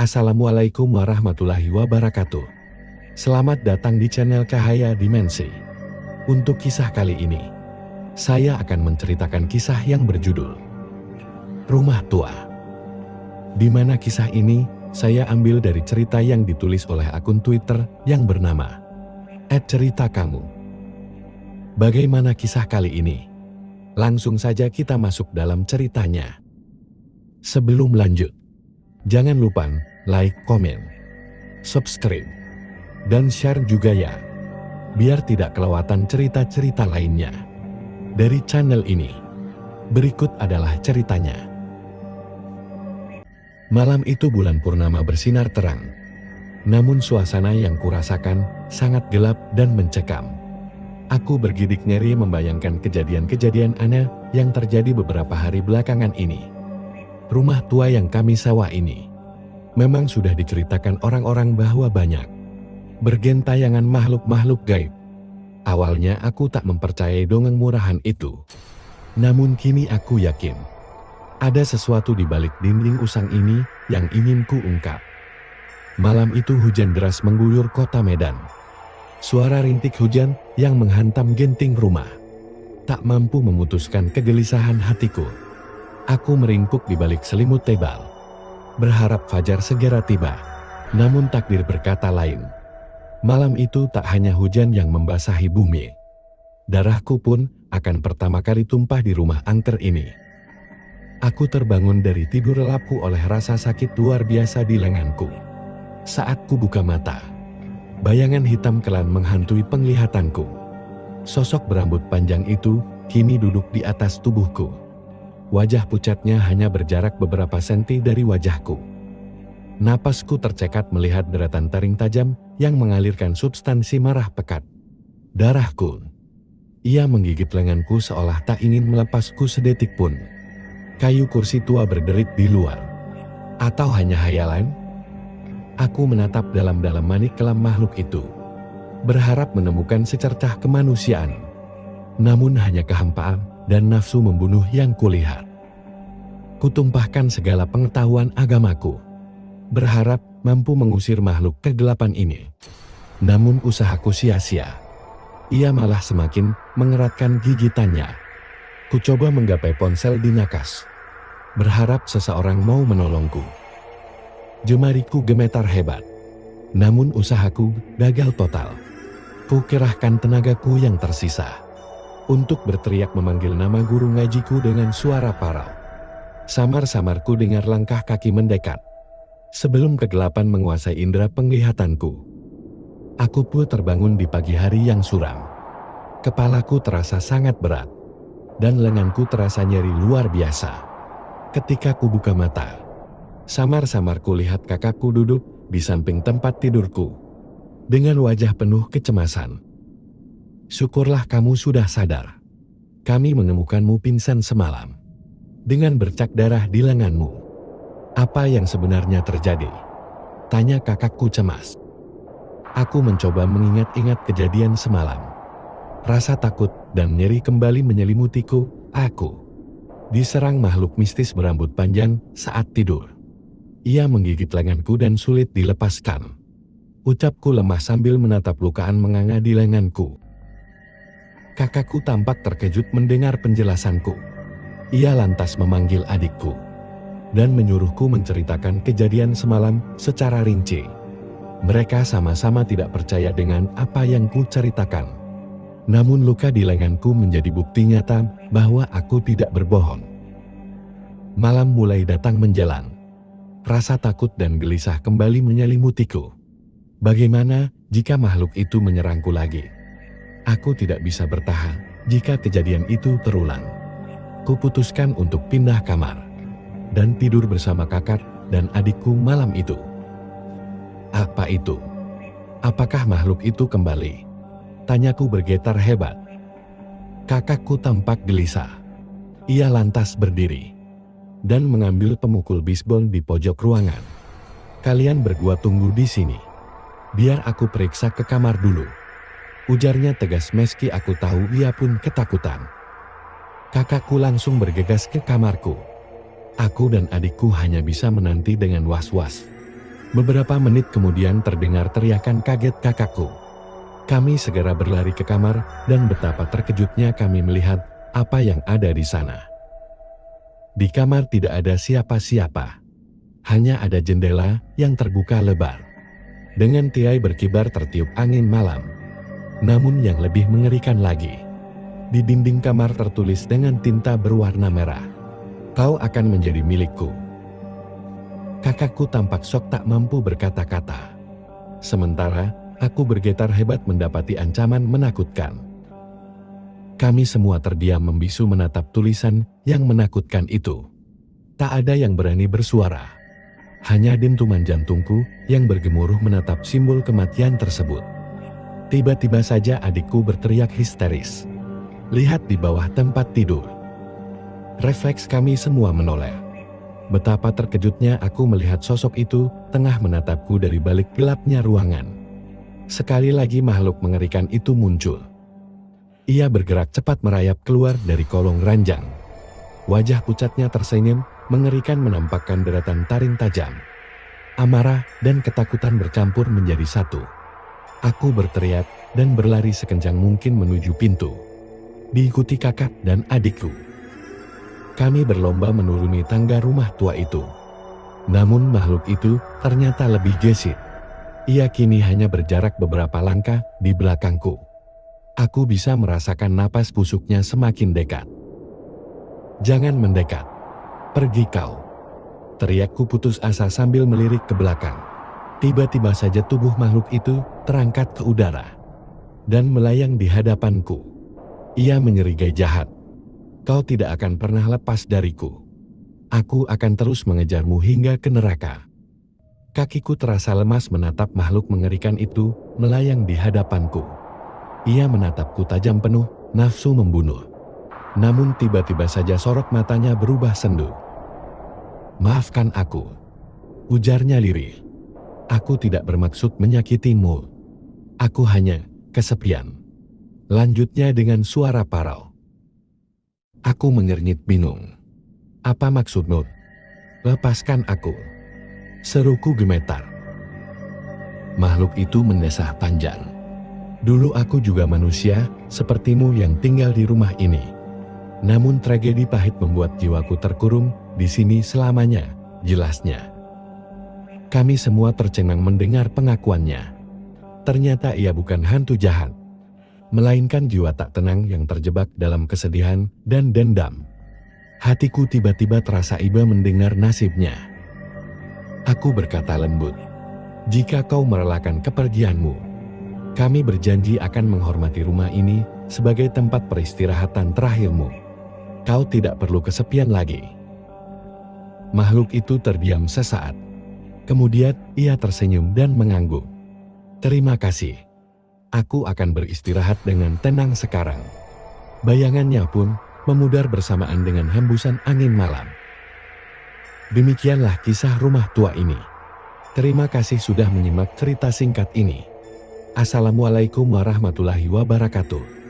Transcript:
Assalamualaikum warahmatullahi wabarakatuh. Selamat datang di channel Cahaya Dimensi. Untuk kisah kali ini, saya akan menceritakan kisah yang berjudul Rumah Tua. Di mana kisah ini saya ambil dari cerita yang ditulis oleh akun Twitter yang bernama @cerita_kamu. Bagaimana kisah kali ini? Langsung saja kita masuk dalam ceritanya. Sebelum lanjut, jangan lupa like, komen, subscribe, dan share juga ya, biar tidak kelewatan cerita-cerita lainnya dari channel ini. Berikut adalah ceritanya. Malam itu bulan purnama bersinar terang, namun suasana yang kurasakan sangat gelap dan mencekam. Aku bergidik nyeri membayangkan kejadian-kejadian aneh yang terjadi beberapa hari belakangan ini. Rumah tua yang kami sewa ini memang sudah diceritakan orang-orang bahwa banyak bergentayangan makhluk-makhluk gaib. Awalnya aku tak mempercayai dongeng murahan itu. Namun kini aku yakin ada sesuatu di balik dinding usang ini yang ingin ku ungkap. Malam itu hujan deras mengguyur kota Medan. Suara rintik hujan yang menghantam genting rumah tak mampu memutuskan kegelisahan hatiku. Aku meringkuk di balik selimut tebal, berharap fajar segera tiba. Namun takdir berkata lain. Malam itu tak hanya hujan yang membasahi bumi. Darahku pun akan pertama kali tumpah di rumah angker ini. Aku terbangun dari tidur lelapku oleh rasa sakit luar biasa di lenganku. Saat ku buka mata, bayangan hitam kelam menghantui penglihatanku. Sosok berambut panjang itu kini duduk di atas tubuhku. Wajah pucatnya hanya berjarak beberapa senti dari wajahku. Napasku tercekat melihat deratan taring tajam yang mengalirkan substansi marah pekat. Darahku. Ia menggigit lenganku seolah tak ingin melepasku sedetik pun. Kayu kursi tua berderit di luar. Atau hanya hayalan? Aku menatap dalam-dalam manik kelam makhluk itu, berharap menemukan secercah kemanusiaan. Namun hanya kehampaan dan nafsu membunuh yang kulihat. Kutumpahkan segala pengetahuan agamaku, berharap mampu mengusir makhluk kegelapan ini. Namun usahaku sia-sia. Ia malah semakin mengeratkan gigitannya. Ku coba menggapai ponsel di nakas, berharap seseorang mau menolongku. Jemariku gemetar hebat, namun usahaku gagal total. Ku kerahkan tenagaku yang tersisa untuk berteriak memanggil nama guru ngajiku dengan suara parau. Samar-samar ku dengar langkah kaki mendekat. Sebelum kegelapan menguasai indera penglihatanku, aku pun terbangun di pagi hari yang suram. Kepalaku terasa sangat berat, dan lenganku terasa nyeri luar biasa. Ketika ku buka mata, samar-samar ku lihat kakakku duduk di samping tempat tidurku, dengan wajah penuh kecemasan. Syukurlah kamu sudah sadar. Kami menemukanmu pingsan semalam, dengan bercak darah di lenganmu. Apa yang sebenarnya terjadi? Tanya kakakku cemas. Aku mencoba mengingat-ingat kejadian semalam. Rasa takut dan nyeri kembali menyelimutiku. Aku diserang makhluk mistis berambut panjang saat tidur. Ia menggigit lenganku dan sulit dilepaskan. Ucapku lemah sambil menatap lukaan menganga di lenganku. Kakakku tampak terkejut mendengar penjelasanku. Ia lantas memanggil adikku dan menyuruhku menceritakan kejadian semalam secara rinci. Mereka sama-sama tidak percaya dengan apa yang ku ceritakan. Namun luka di lenganku menjadi bukti nyata bahwa aku tidak berbohong. Malam mulai datang menjelang. Rasa takut dan gelisah kembali menyelimutiku. Bagaimana jika makhluk itu menyerangku lagi? Aku tidak bisa bertahan jika kejadian itu terulang. Kuputuskan untuk pindah kamar dan tidur bersama kakak dan adikku malam itu. Apa itu? Apakah makhluk itu kembali? Tanyaku bergetar hebat. Kakakku tampak gelisah. Ia lantas berdiri dan mengambil pemukul bisbol di pojok ruangan. Kalian berdua tunggu di sini, biar aku periksa ke kamar dulu, ujarnya tegas meski aku tahu ia pun ketakutan. Kakakku langsung bergegas ke kamarku. Aku dan adikku hanya bisa menanti dengan was-was. Beberapa menit kemudian terdengar teriakan kaget kakakku. Kami segera berlari ke kamar dan betapa terkejutnya kami melihat apa yang ada di sana. Di kamar tidak ada siapa-siapa. Hanya ada jendela yang terbuka lebar. Dengan tirai berkibar tertiup angin malam. Namun yang lebih mengerikan lagi, di dinding kamar tertulis dengan tinta berwarna merah, "Kau akan menjadi milikku." Kakakku tampak syok tak mampu berkata-kata. Sementara aku bergetar hebat mendapati ancaman menakutkan. Kami semua terdiam membisu menatap tulisan yang menakutkan itu. Tak ada yang berani bersuara. Hanya dentuman jantungku yang bergemuruh menatap simbol kematian tersebut. Tiba-tiba saja adikku berteriak histeris. "Lihat di bawah tempat tidur." Refleks kami semua menoleh. Betapa terkejutnya aku melihat sosok itu tengah menatapku dari balik gelapnya ruangan. Sekali lagi makhluk mengerikan itu muncul. Ia bergerak cepat merayap keluar dari kolong ranjang. Wajah pucatnya tersenyum, mengerikan menampakkan deratan taring tajam. Amarah dan ketakutan bercampur menjadi satu. Aku berteriak dan berlari sekencang mungkin menuju pintu. Diikuti kakak dan adikku. Kami berlomba menuruni tangga rumah tua itu. Namun makhluk itu ternyata lebih gesit. Ia kini hanya berjarak beberapa langkah di belakangku. Aku bisa merasakan napas busuknya semakin dekat. "Jangan mendekat. Pergi kau!" Teriakku putus asa sambil melirik ke belakang. Tiba-tiba saja tubuh makhluk itu terangkat ke udara dan melayang di hadapanku. Ia menyerigai jahat. "Kau tidak akan pernah lepas dariku. Aku akan terus mengejarmu hingga ke neraka." Kakiku terasa lemas menatap makhluk mengerikan itu melayang di hadapanku. Ia menatapku tajam penuh nafsu membunuh. Namun tiba-tiba saja sorot matanya berubah sendu. "Maafkan aku," ujarnya lirih. "Aku tidak bermaksud menyakitimu. Aku hanya kesepian." Lanjutnya dengan suara parau. Aku menyernyit bingung. "Apa maksudmu? Lepaskan aku!" Seruku gemetar. Makhluk itu mendesah panjang. "Dulu aku juga manusia sepertimu yang tinggal di rumah ini. Namun tragedi pahit membuat jiwaku terkurung di sini selamanya," jelasnya. Kami semua tercengang mendengar pengakuannya. Ternyata ia bukan hantu jahat, melainkan jiwa tak tenang yang terjebak dalam kesedihan dan dendam. Hatiku tiba-tiba terasa iba mendengar nasibnya. Aku berkata lembut, "Jika kau merelakan kepergianmu, kami berjanji akan menghormati rumah ini sebagai tempat peristirahatan terakhirmu. Kau tidak perlu kesepian lagi." Makhluk itu terdiam sesaat. Kemudian ia tersenyum dan mengangguk. "Terima kasih. Aku akan beristirahat dengan tenang sekarang." Bayangannya pun memudar bersamaan dengan hembusan angin malam. Demikianlah kisah rumah tua ini. Terima kasih sudah menyimak cerita singkat ini. Assalamualaikum warahmatullahi wabarakatuh.